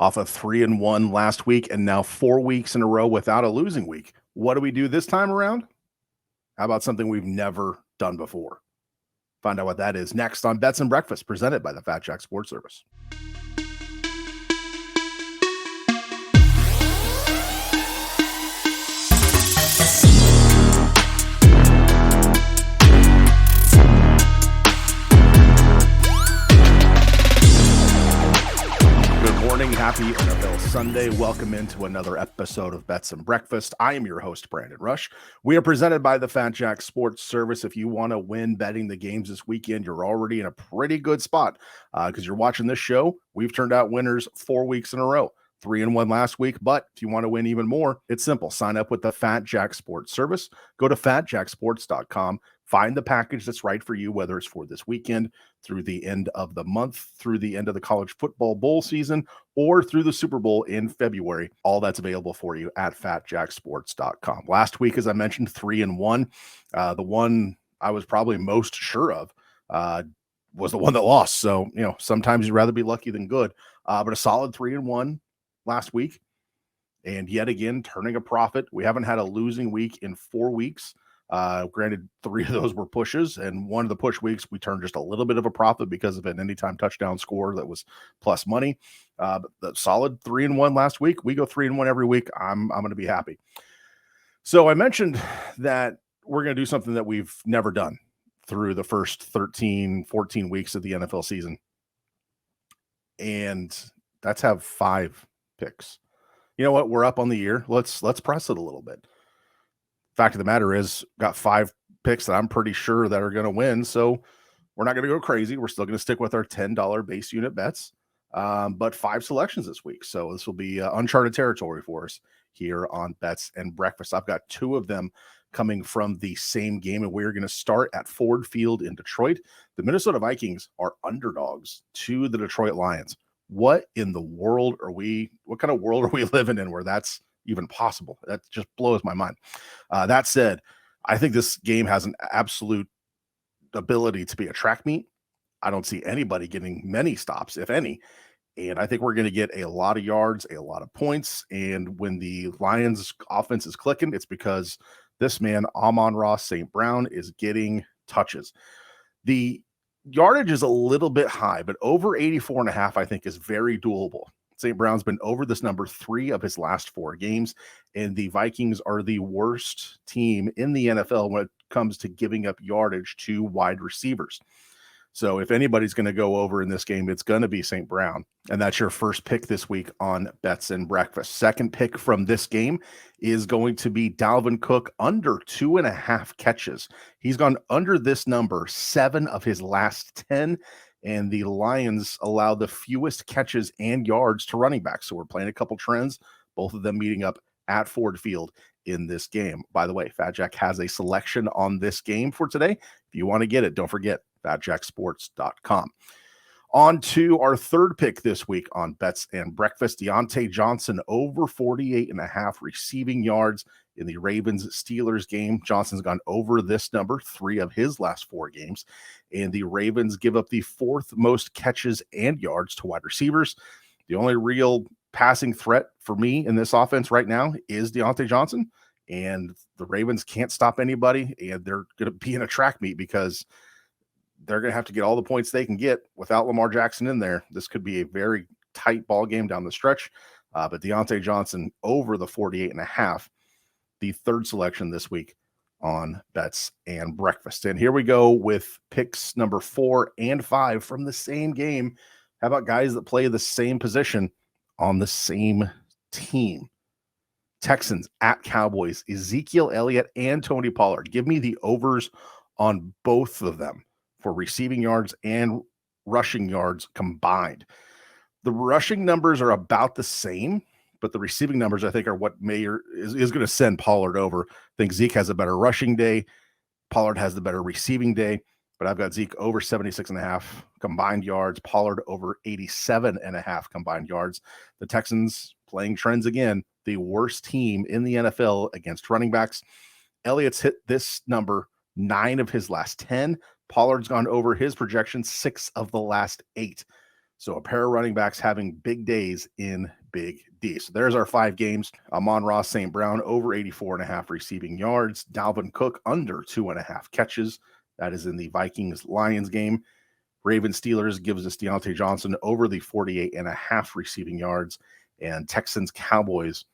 off a 3-1 last week and now 4 weeks in a row without a losing week. What do we do this time around? How about something we've never done before? Find out what that is next on Bets and Breakfast, presented by the Fat Jack Sports Service. Happy NFL Sunday. Welcome into another episode of Bets and Breakfast. I am your host, Brandon Rush. We are presented by the Fat Jack Sports Service. If you want to win betting the games this weekend, you're already in a pretty good spot because you're watching this show. We've turned out winners 4 weeks in a row. 3-1 last week, but if you want to win even more, it's simple. Sign up with the Fat Jack Sports Service. Go to fatjacksports.com. Find the package that's right for you, whether it's for this weekend, through the end of the month, through the end of the college football bowl season, or through the Super Bowl in February. All that's available for you at fatjacksports.com. Last week, as I mentioned, 3-1. The one I was probably most sure of was the one that lost. So, sometimes you'd rather be lucky than good. But a solid 3-1 last week, and yet again turning a profit. We haven't had a losing week in 4 weeks. Granted, 3 of those were pushes, and one of the push weeks we turned just a little bit of a profit because of an anytime touchdown score that was plus money. But the solid 3-1 last week. We go 3-1 every week. I'm going to be happy. So I mentioned that we're going to do something that we've never done through the first 13, 14 weeks of the NFL season, and that's have 5 picks. You know what? We're up on the year. Let's press it a little bit. Fact of the matter is, got 5 picks that I'm pretty sure that are going to win. So we're not going to go crazy. We're still going to stick with our $10 base unit bets, but 5 selections this week. So this will be uncharted territory for us here on Bets and Breakfast. I've got 2 of them coming from the same game, and we're going to start at Ford Field in Detroit. The Minnesota Vikings are underdogs to the Detroit Lions. What in the world what kind of world are we living in where that's even possible? That just blows my mind. That said, I think this game has an absolute ability to be a track meet. I don't see anybody getting many stops, if any. And I think we're going to get a lot of yards, a lot of points. And when the Lions offense is clicking, it's because this man, Amon-Ra St. Brown, is getting touches. The yardage is a little bit high, but over 84.5, I think, is very doable. St. Brown's been over this number 3 of his last 4 games, and the Vikings are the worst team in the NFL when it comes to giving up yardage to wide receivers. So if anybody's going to go over in this game, it's going to be St. Brown. And that's your first pick this week on Bets and Breakfast. Second pick from this game is going to be Dalvin Cook under 2.5 catches. He's gone under this number 7 of his last 10. And the Lions allow the fewest catches and yards to running backs. So we're playing a couple trends, both of them meeting up at Ford Field in this game. By the way, Fat Jack has a selection on this game for today. If you want to get it, don't forget fatjacksports.com. On to our third pick this week on Bets and Breakfast. Deontay Johnson over 48.5 receiving yards in the Ravens-Steelers game. Johnson's gone over this number 3 of his last 4 games, and the Ravens give up the 4th most catches and yards to wide receivers. The only real passing threat for me in this offense right now is Deontay Johnson, and the Ravens can't stop anybody, and they're going to be in a track meet because they're going to have to get all the points they can get without Lamar Jackson in there. This could be a very tight ball game down the stretch, but Deontay Johnson over the 48.5, the third selection this week on Bets and Breakfast. And here we go with picks number 4 and 5 from the same game. How about guys that play the same position on the same team? Texans at Cowboys, Ezekiel Elliott and Tony Pollard. Give me the overs on both of them for receiving yards and rushing yards combined. The rushing numbers are about the same, but the receiving numbers, I think, are what is going to send Pollard over. I think Zeke has a better rushing day. Pollard has the better receiving day, but I've got Zeke over 76.5 combined yards, Pollard over 87.5 combined yards. The Texans playing trends again, the worst team in the NFL against running backs. Elliott's hit this number 9 of his last 10. Pollard's gone over his projection 6 of the last 8. So a pair of running backs having big days in Big D. So there's our 5 games. Amon-Ra St. Brown over 84.5 receiving yards. Dalvin Cook under 2.5 catches. That is in the Vikings-Lions game. Ravens-Steelers gives us Deontay Johnson over the 48.5 receiving yards. And Texans-Cowboys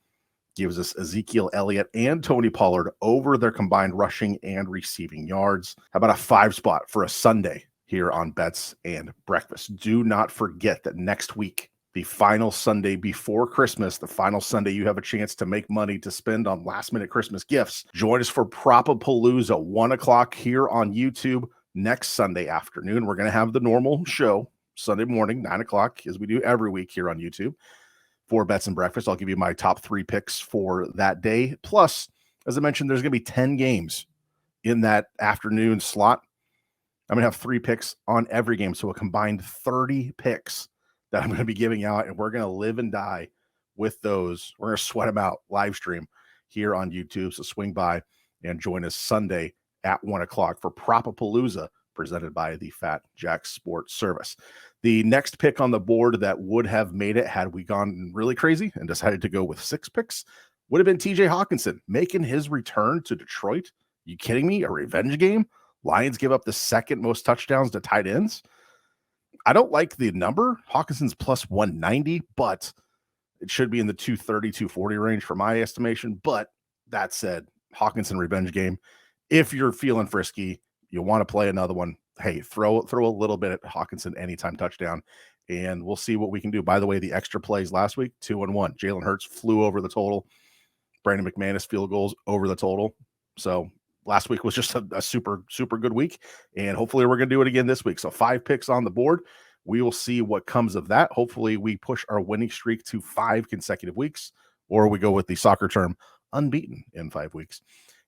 gives us Ezekiel Elliott and Tony Pollard over their combined rushing and receiving yards. How about a 5 spot for a Sunday here on Bets and Breakfast? Do not forget that next week, the final Sunday before Christmas, the final Sunday you have a chance to make money to spend on last-minute Christmas gifts. Join us for Prop-A-Palooza, 1 o'clock here on YouTube next Sunday afternoon. We're going to have the normal show Sunday morning, 9 o'clock, as we do every week here on YouTube. For Bets and Breakfast, I'll give you my top 3 picks for that day. Plus, as I mentioned, there's going to be 10 games in that afternoon slot. I'm going to have 3 picks on every game, so a combined 30 picks that I'm going to be giving out, and we're going to live and die with those. We're going to sweat them out live stream here on YouTube, so swing by and join us Sunday at 1 o'clock for Prop-A-Palooza, presented by the Fat Jack Sports Service. The next pick on the board that would have made it had we gone really crazy and decided to go with 6 picks would have been TJ Hawkinson making his return to Detroit. You kidding me? A revenge game? Lions give up the 2nd most touchdowns to tight ends. I don't like the number. Hawkinson's plus 190, but it should be in the 230, 240 range for my estimation. But that said, Hawkinson revenge game. If you're feeling frisky, you want to play another one, hey, throw a little bit at Hawkinson anytime touchdown, and we'll see what we can do. By the way, the extra plays last week, 2-1. Jalen Hurts flew over the total. Brandon McManus field goals over the total. So last week was just a super, super good week, and hopefully we're going to do it again this week. So 5 picks on the board. We will see what comes of that. Hopefully we push our winning streak to 5 consecutive weeks, or we go with the soccer term, unbeaten in 5 weeks,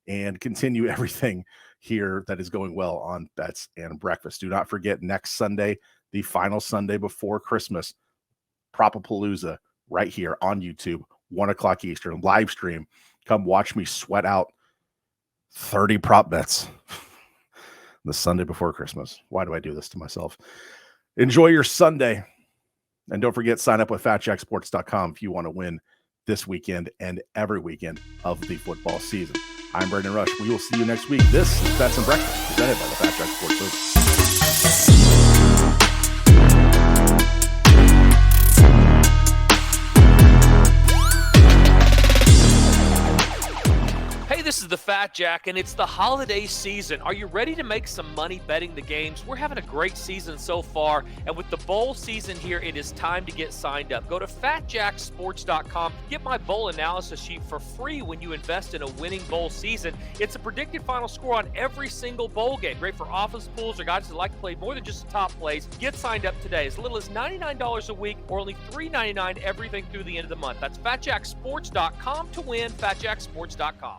and continue everything here that is going well on Bets and Breakfast. Do not forget, next Sunday, the final Sunday before Christmas, Prop-A-Palooza right here on YouTube, 1 o'clock Eastern, live stream. Come watch me sweat out 30 prop bets the Sunday before Christmas. Why do I do this to myself? Enjoy your Sunday. And don't forget, sign up with FatJackSports.com if you want to win this weekend and every weekend of the football season. I'm Brandon Rush. We will see you next week. This is Bets and Breakfast, presented by the Fat Jack Sports Service. This is the Fat Jack, and it's the holiday season. Are you ready to make some money betting the games? We're having a great season so far, and with the bowl season here, it is time to get signed up. Go to FatJackSports.com. Get my bowl analysis sheet for free when you invest in a winning bowl season. It's a predicted final score on every single bowl game. Great for office pools or guys that like to play more than just the top plays. Get signed up today. As little as $99 a week or only $3.99 everything through the end of the month. That's FatJackSports.com to win. FatJackSports.com.